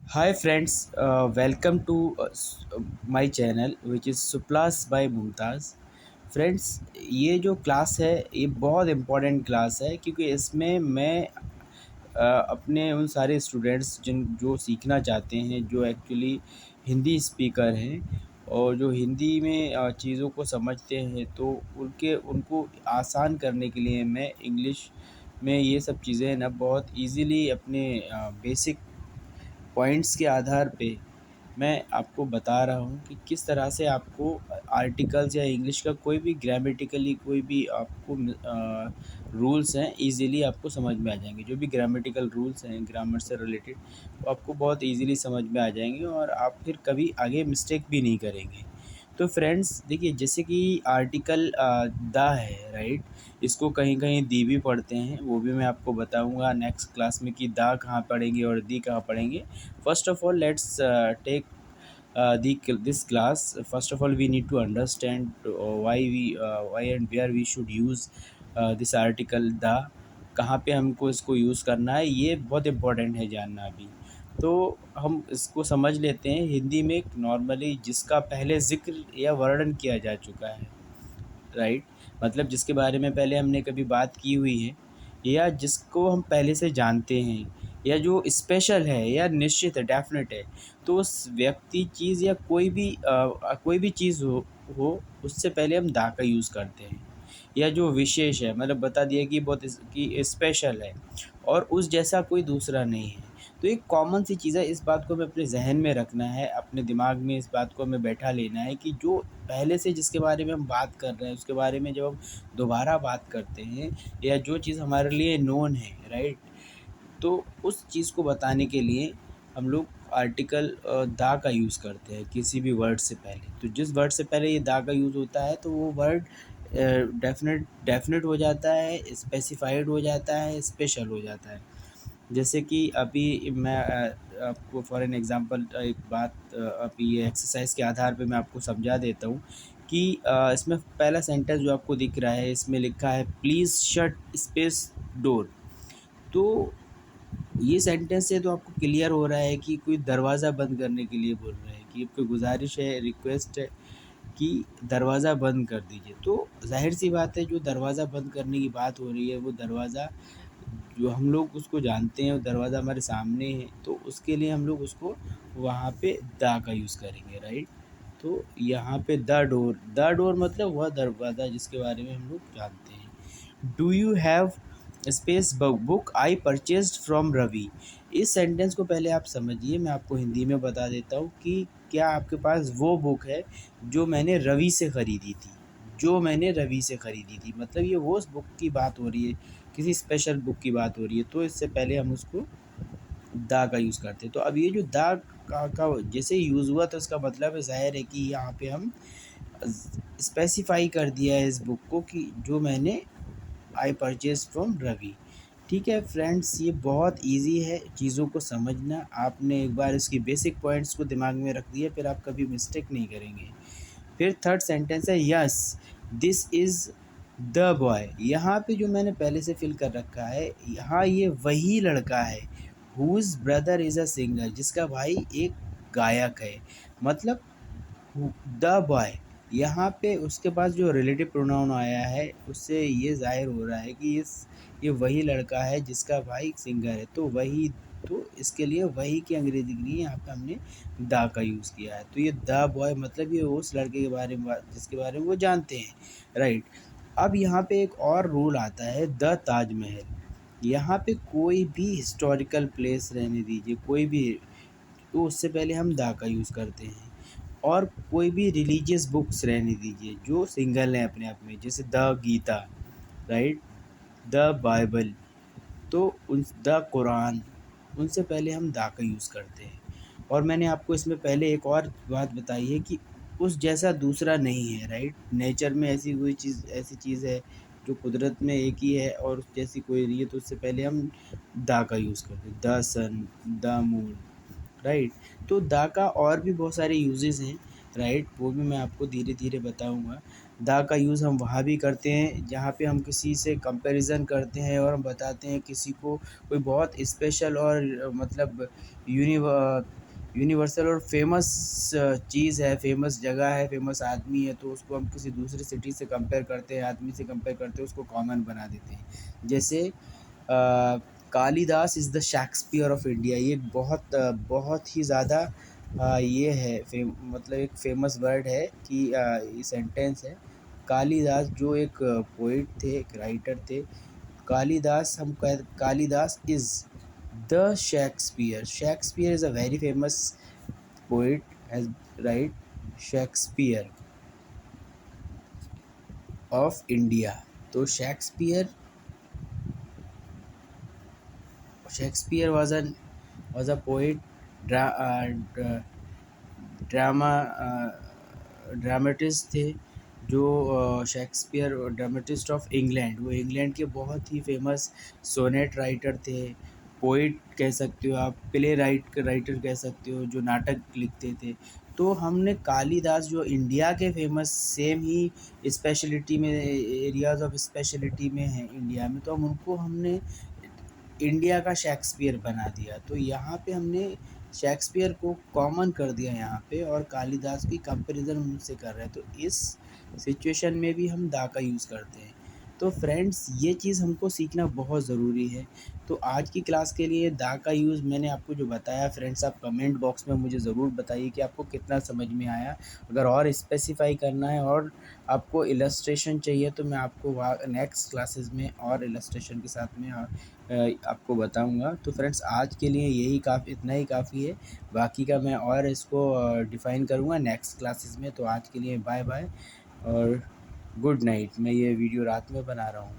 Hi friends, welcome to my channel which is Suplas by Mumtaz। Friends, ये जो class है ये बहुत इम्पोर्टेंट क्लास है क्योंकि इसमें मैं अपने उन सारे स्टूडेंट्स जिन जो सीखना चाहते हैं, जो एक्चुअली हिंदी स्पीकर हैं और जो हिंदी में चीज़ों को समझते हैं, तो उनके उनको आसान करने के लिए मैं इंग्लिश में ये सब चीज़ें ना बहुत इजीली अपने बेसिक पॉइंट्स के आधार पे मैं आपको बता रहा हूँ कि किस तरह से आपको आर्टिकल्स या इंग्लिश का कोई भी ग्रामेटिकली कोई भी आपको रूल्स हैं इजीली आपको समझ में आ जाएंगे। जो भी ग्रामेटिकल रूल्स हैं ग्रामर से रिलेटेड वो आपको बहुत इजीली समझ में आ जाएंगे और आप फिर कभी आगे मिस्टेक भी नहीं करेंगे। तो फ्रेंड्स देखिए, जैसे कि आर्टिकल द है, राइट। इसको कहीं कहीं दी भी पढ़ते हैं, वो भी मैं आपको बताऊंगा नेक्स्ट क्लास में कि दा कहाँ पढ़ेंगे और दी कहाँ पढ़ेंगे। First of all, let's take this class. First of all, we need to understand why and where we should use this article the। कहाँ पे हमको इसको यूज़ करना है, ये बहुत इम्पोर्टेंट है जानना अभी। तो हम इसको समझ लेते हैं हिंदी में नॉर्मली जिसका पहले ज़िक्र या वर्णन किया जा चुका है, राइट। मतलब जिसके बारे में पहले हमने कभी बात की हुई है या जिसको हम पहले से जानते हैं या जो स्पेशल है या निश्चित है, डेफिनेट है। तो उस व्यक्ति, चीज़ या कोई भी चीज़ हो उससे पहले हम दा का यूज़ करते हैं। या जो विशेष है, मतलब बता दिया कि बहुत कि स्पेशल है और उस जैसा कोई दूसरा नहीं है। तो एक कॉमन सी चीज़ है, इस बात को हमें अपने ज़हन में रखना है, अपने दिमाग में इस बात को हमें बैठा लेना है कि जो पहले से जिसके बारे में हम बात कर रहे हैं उसके बारे में जब हम दोबारा बात करते हैं या जो चीज़ हमारे लिए नोन है, राइट। तो उस चीज़ को बताने के लिए हम लोग आर्टिकल दा का यूज़ करते हैं किसी भी वर्ड से पहले। तो जिस वर्ड से पहले ये दा का यूज़ होता है तो वो वर्ड डेफिनेट हो जाता है, स्पेसिफाइड हो जाता है, स्पेशल हो जाता है। जैसे कि अभी मैं आपको फॉर एन एग्ज़ाम्पल एक बात अभी ये एक्सरसाइज़ के आधार पे मैं आपको समझा देता हूँ कि इसमें पहला सेंटेंस जो आपको दिख रहा है इसमें लिखा है प्लीज़ शट स्पेस डोर। तो ये सेंटेंस से तो आपको क्लियर हो रहा है कि कोई दरवाज़ा बंद करने के लिए बोल रहे हैं, कि कोई गुजारिश है, रिक्वेस्ट है कि दरवाज़ा बंद कर दीजिए। तो ज़ाहिर-सी बात है, जो दरवाज़ा बंद करने की बात हो रही है वो दरवाज़ा जो हम लोग उसको जानते हैं, वो दरवाज़ा हमारे सामने है, तो उसके लिए हम लोग उसको वहाँ पे द का यूज़ करेंगे, राइट। तो यहाँ पे द डोर मतलब वह दरवाज़ा जिसके बारे में हम लोग जानते हैं। Do you have space book I purchased from Ravi. इस सेंटेंस को पहले आप समझिए, मैं आपको हिंदी में बता देता हूँ कि क्या आपके पास वो बुक है जो मैंने रवि से ख़रीदी थी। जो मैंने रवि से ख़रीदी थी मतलब ये वो उस बुक की बात हो रही है, किसी स्पेशल बुक की बात हो रही है, तो इससे पहले हम उसको द का यूज़ करते हैं। तो अब ये जो द का जैसे यूज़ हुआ तो इसका मतलब है, ज़ाहिर है कि यहाँ पे हम स्पेसिफाई कर दिया है इस बुक को कि जो मैंने आई परचेज फ्रॉम रवि। ठीक है फ्रेंड्स, ये बहुत इजी है चीज़ों को समझना। आपने एक बार इसकी बेसिक पॉइंट्स को दिमाग में रख दिया फिर आप कभी मिस्टेक नहीं करेंगे। फिर थर्ड सेंटेंस है yes this is the boy. यहाँ पे जो मैंने पहले से फिल कर रखा है, यहाँ ये वही लड़का है who's brother is a singer, जिसका भाई एक गायक है। मतलब द बॉय, यहाँ पे उसके पास जो रिलेटिव प्रोनाउन आया है उससे ये ज़ाहिर हो रहा है कि ये वही लड़का है जिसका भाई सिंगर है। तो वही, तो इसके लिए वही की अंग्रेज़ी के लिए यहाँ पे हमने द का यूज़ किया है। तो ये द बॉय मतलब ये उस लड़के के बारे में जिसके बारे में वो जानते हैं, राइट। अब यहाँ पे एक और रूल आता है, द ताजमहल। यहाँ पे कोई भी हिस्टोरिकल प्लेस रहने दीजिए, कोई भी, तो उससे पहले हम द का यूज़ करते हैं। और कोई भी रिलीजियस बुक्स रहने दीजिए जो सिंगल हैं अपने आप में, जैसे the Gita, right, the Bible, तो उन द कुरान, उनसे पहले हम द का यूज़ करते हैं। और मैंने आपको इसमें पहले एक और बात बताई है कि उस जैसा दूसरा नहीं है, राइट। नेचर में ऐसी चीज़ है जो कुदरत में एक ही है और उस जैसी कोई नहीं है, तो उससे पहले हम द का यूज़ करते हैं, the sun, the moon, right. तो द का और भी बहुत सारे यूजेस हैं, राइट, वो भी मैं आपको धीरे धीरे बताऊंगा। द का यूज़ हम वहाँ भी करते हैं जहाँ पे हम किसी से कंपैरिजन करते हैं और हम बताते हैं किसी को कोई बहुत स्पेशल और मतलब यूनिवर्सल और फेमस चीज़ है, फेमस जगह है, फेमस आदमी है, तो उसको हम किसी दूसरी सिटी से कंपेयर करते हैं, आदमी से कंपेयर करते हैं, उसको कॉमन बना देते हैं। जैसे Kalidas is the Shakespeare of India, ये एक बहुत ही ज़्यादा ये है मतलब एक फेमस वर्ड है कि ये सेंटेंस है। कालिदास जो एक पोइट थे, एक राइटर थे, Kalidas is the Shakespeare. Shakespeare is a very famous poet has write Shakespeare of India. तो Shakespeare was a poet, drama dramatist थे, जो शेक्सपियर ड्रामेटिस्ट ऑफ इंग्लैंड, वो इंग्लैंड के बहुत ही फेमस सोनेट राइटर थे, पोइट कह सकते हो आप, राइटर कह सकते हो, जो नाटक लिखते थे। तो हमने कालिदास जो इंडिया के फेमस सेम ही स्पेशलिटी में, एरियाज ऑफ स्पेशलिटी में हैं इंडिया में, तो हम उनको हमने इंडिया का शेक्सपियर बना दिया। तो यहाँ पे हमने शेक्सपियर को कॉमन कर दिया यहाँ पे, और कालिदास की कंपैरिजन उनसे कर रहे हैं। तो इस सिचुएशन में भी हम दा का यूज़ करते हैं। तो फ्रेंड्स, ये चीज़ हमको सीखना बहुत ज़रूरी है। तो आज की क्लास के लिए दा का यूज़ मैंने आपको जो बताया फ्रेंड्स, आप कमेंट बॉक्स में मुझे ज़रूर बताइए कि आपको कितना समझ में आया। अगर और स्पेसिफ़ाई करना है और आपको इलस्ट्रेशन चाहिए, तो मैं आपको वहाँ नेक्स्ट क्लासेस में और इलस्ट्रेशन के साथ में आपको बताऊंगा। तो फ्रेंड्स, आज के लिए इतना ही काफ़ी है। बाकी का मैं और इसको डिफ़ाइन करूँगा नेक्स्ट क्लासेस में। तो आज के लिए बाय बाय और गुड नाइट। मैं ये वीडियो रात में बना रहा हूँ।